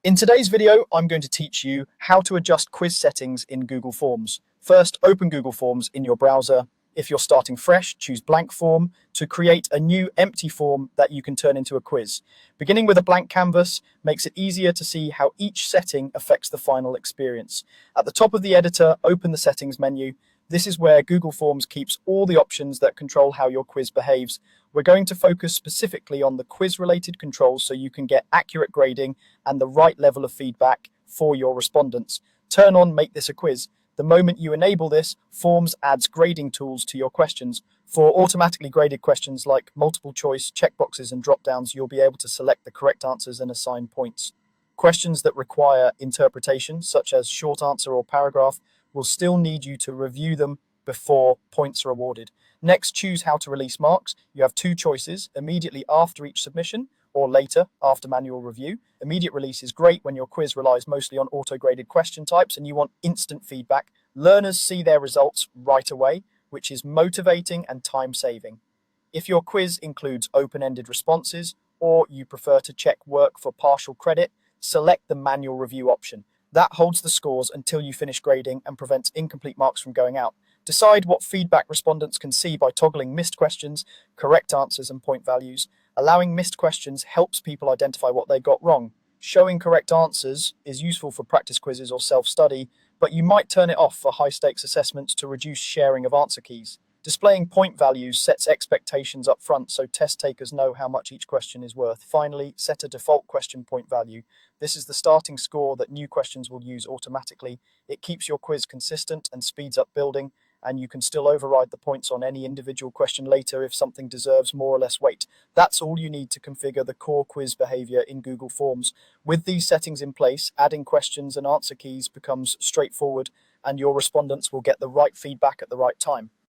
In today's video, I'm going to teach you how to adjust quiz settings in Google Forms. First, open Google Forms in your browser. If you're starting fresh, choose blank form to create a new empty form that you can turn into a quiz. Beginning with a blank canvas makes it easier to see how each setting affects the final experience. At the top of the editor, open the settings menu. This is where Google Forms keeps all the options that control how your quiz behaves. We're going to focus specifically on the quiz-related controls so you can get accurate grading and the right level of feedback for your respondents. Turn on Make This a Quiz. The moment you enable this, Forms adds grading tools to your questions. For automatically graded questions like multiple choice, checkboxes, and drop-downs, you'll be able to select the correct answers and assign points. Questions that require interpretation, such as short answer or paragraph, will still need you to review them before points are awarded. Next, choose how to release marks. You have two choices: immediately after each submission or later after manual review. Immediate release is great when your quiz relies mostly on auto-graded question types and you want instant feedback. Learners see their results right away, which is motivating and time-saving. If your quiz includes open-ended responses or you prefer to check work for partial credit, select the manual review option. That holds the scores until you finish grading and prevents incomplete marks from going out. Decide what feedback respondents can see by toggling missed questions, correct answers, and point values. Allowing missed questions helps people identify what they got wrong. Showing correct answers is useful for practice quizzes or self-study, but you might turn it off for high-stakes assessments to reduce sharing of answer keys. Displaying point values sets expectations up front so test takers know how much each question is worth. Finally, set a default question point value. This is the starting score that new questions will use automatically. It keeps your quiz consistent and speeds up building, and you can still override the points on any individual question later if something deserves more or less weight. That's all you need to configure the core quiz behavior in Google Forms. With these settings in place, adding questions and answer keys becomes straightforward, and your respondents will get the right feedback at the right time.